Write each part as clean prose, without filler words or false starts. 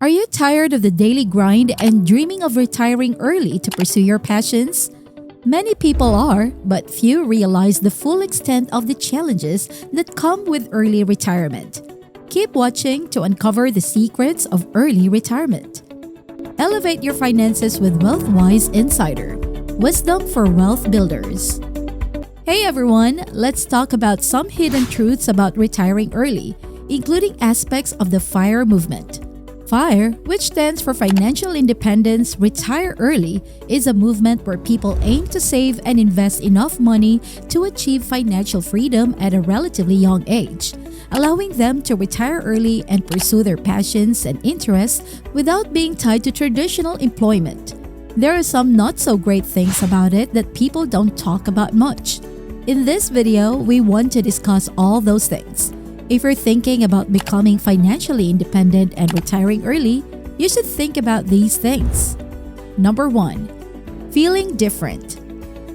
Are you tired of the daily grind and dreaming of retiring early to pursue your passions? Many people are, but few realize the full extent of the challenges that come with early retirement. Keep watching to uncover the secrets of early retirement. Elevate your finances with WealthWise Insider, wisdom for wealth builders. Hey everyone, let's talk about some hidden truths about retiring early, including aspects of the FIRE movement. FIRE, which stands for Financial Independence Retire Early, is a movement where people aim to save and invest enough money to achieve financial freedom at a relatively young age, allowing them to retire early and pursue their passions and interests without being tied to traditional employment. There are some not so great things about it that people don't talk about much. In this video, we want to discuss all those things. If you're thinking about becoming financially independent and retiring early, you should think about these things. Number 1. Feeling different.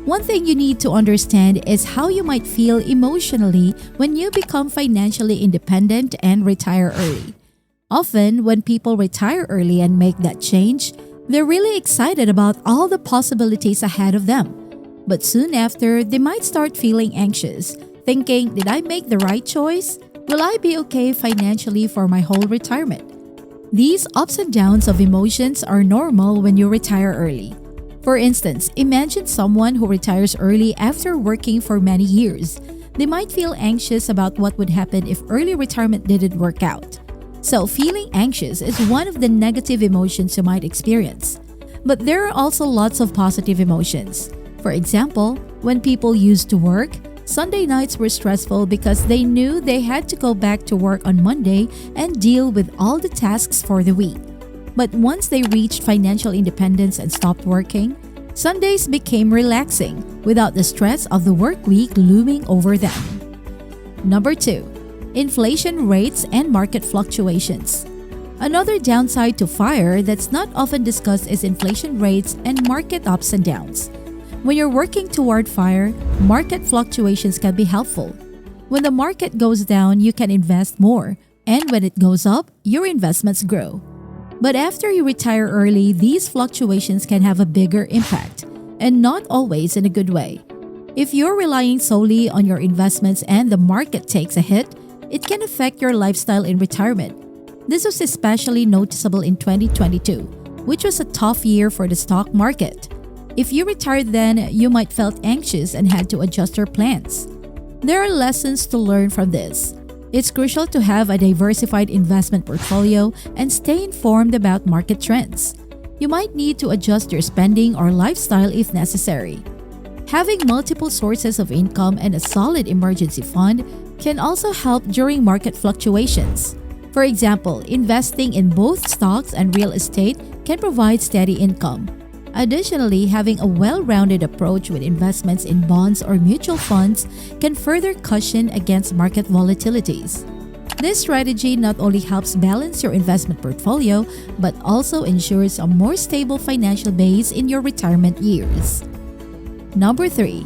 One thing you need to understand is how you might feel emotionally when you become financially independent and retire early. Often, when people retire early and make that change, they're really excited about all the possibilities ahead of them. But soon after, they might start feeling anxious, thinking, did I make the right choice? Will I be okay financially for my whole retirement? These ups and downs of emotions are normal when you retire early. For instance, imagine someone who retires early after working for many years. They might feel anxious about what would happen if early retirement didn't work out. So, feeling anxious is one of the negative emotions you might experience. But there are also lots of positive emotions. For example, when people used to work, Sunday nights were stressful because they knew they had to go back to work on Monday and deal with all the tasks for the week. But once they reached financial independence and stopped working, Sundays became relaxing without the stress of the work week looming over them. Number 2. Inflation rates and market fluctuations. Another downside to FIRE that's not often discussed is inflation rates and market ups and downs. When you're working toward FIRE, market fluctuations can be helpful. When the market goes down, you can invest more, and when it goes up, your investments grow. But after you retire early, these fluctuations can have a bigger impact, and not always in a good way. If you're relying solely on your investments and the market takes a hit, it can affect your lifestyle in retirement. This was especially noticeable in 2022, which was a tough year for the stock market. If you retired then, you might felt anxious and had to adjust your plans. There are lessons to learn from this. It's crucial to have a diversified investment portfolio and stay informed about market trends. You might need to adjust your spending or lifestyle if necessary. Having multiple sources of income and a solid emergency fund can also help during market fluctuations. For example, investing in both stocks and real estate can provide steady income. Additionally, having a well-rounded approach with investments in bonds or mutual funds can further cushion against market volatilities. This strategy not only helps balance your investment portfolio, but also ensures a more stable financial base in your retirement years. Number 3.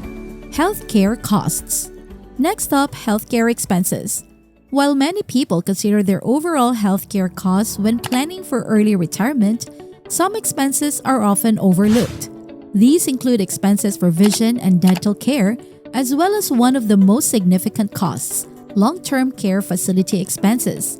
Healthcare costs. Next up, healthcare expenses. While many people consider their overall healthcare costs when planning for early retirement, some expenses are often overlooked. These include expenses for vision and dental care, as well as one of the most significant costs, long-term care facility expenses.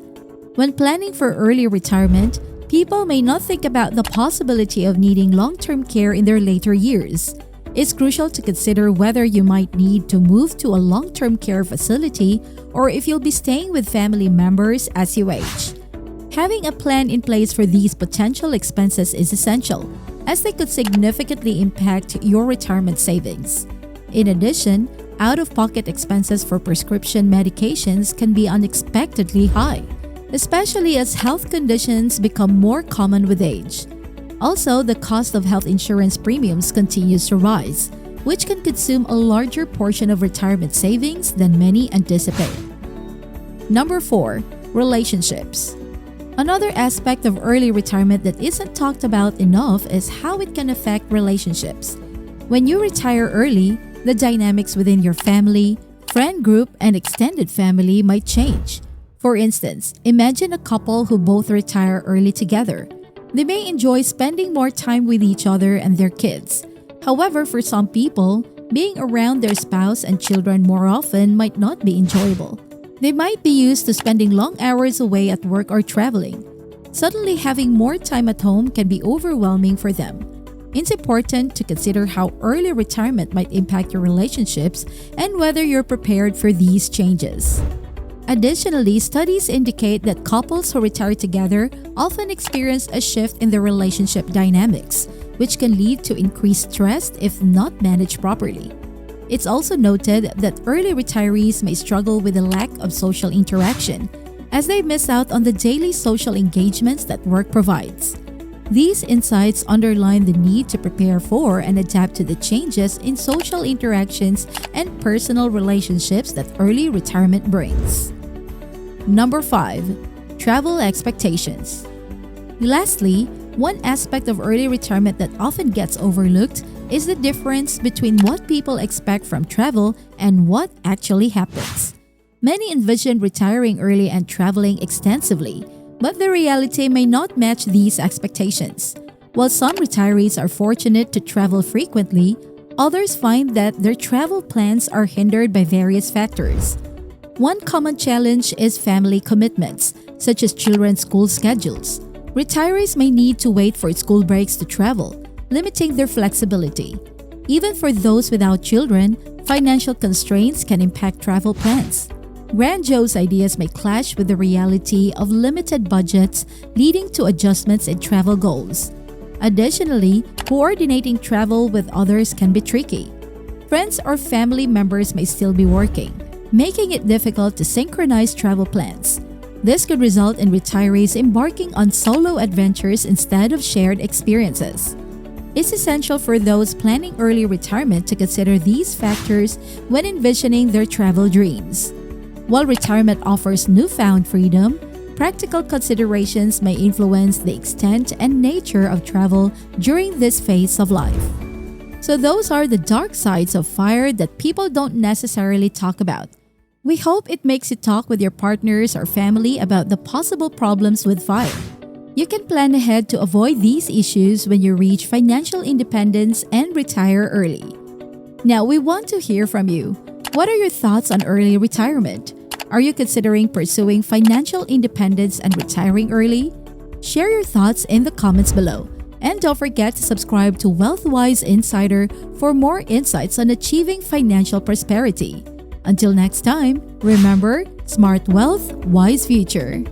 When planning for early retirement, people may not think about the possibility of needing long-term care in their later years. It's crucial to consider whether you might need to move to a long-term care facility or if you'll be staying with family members as you age. Having a plan in place for these potential expenses is essential, as they could significantly impact your retirement savings. In addition, out-of-pocket expenses for prescription medications can be unexpectedly high, especially as health conditions become more common with age. Also, the cost of health insurance premiums continues to rise, which can consume a larger portion of retirement savings than many anticipate. Number 4. Relationships. Another aspect of early retirement that isn't talked about enough is how it can affect relationships. When you retire early, the dynamics within your family, friend group, and extended family might change. For instance, imagine a couple who both retire early together. They may enjoy spending more time with each other and their kids. However, for some people, being around their spouse and children more often might not be enjoyable. They might be used to spending long hours away at work or traveling. Suddenly, having more time at home can be overwhelming for them. It's important to consider how early retirement might impact your relationships and whether you're prepared for these changes. Additionally, studies indicate that couples who retire together often experience a shift in their relationship dynamics, which can lead to increased stress if not managed properly. It's also noted that early retirees may struggle with the lack of social interaction, as they miss out on the daily social engagements that work provides. These insights underline the need to prepare for and adapt to the changes in social interactions and personal relationships that early retirement brings. Number 5. Travel expectations. Lastly, one aspect of early retirement that often gets overlooked is the difference between what people expect from travel and what actually happens. Many envision retiring early and traveling extensively, but the reality may not match these expectations. While some retirees are fortunate to travel frequently, others find that their travel plans are hindered by various factors. One common challenge is family commitments, such as children's school schedules. Retirees may need to wait for school breaks to travel, limiting their flexibility. Even for those without children, financial constraints can impact travel plans. Grandiose ideas may clash with the reality of limited budgets, leading to adjustments in travel goals. Additionally, coordinating travel with others can be tricky. Friends or family members may still be working, making it difficult to synchronize travel plans. This could result in retirees embarking on solo adventures instead of shared experiences. It's essential for those planning early retirement to consider these factors when envisioning their travel dreams. While retirement offers newfound freedom, practical considerations may influence the extent and nature of travel during this phase of life. So those are the dark sides of fire that people don't necessarily talk about. We hope it makes you talk with your partners or family about the possible problems with fire. You can plan ahead to avoid these issues when you reach financial independence and retire early. Now, we want to hear from you. What are your thoughts on early retirement? Are you considering pursuing financial independence and retiring early? Share your thoughts in the comments below. And don't forget to subscribe to WealthWise Insider for more insights on achieving financial prosperity. Until next time, remember, smart wealth, wise future.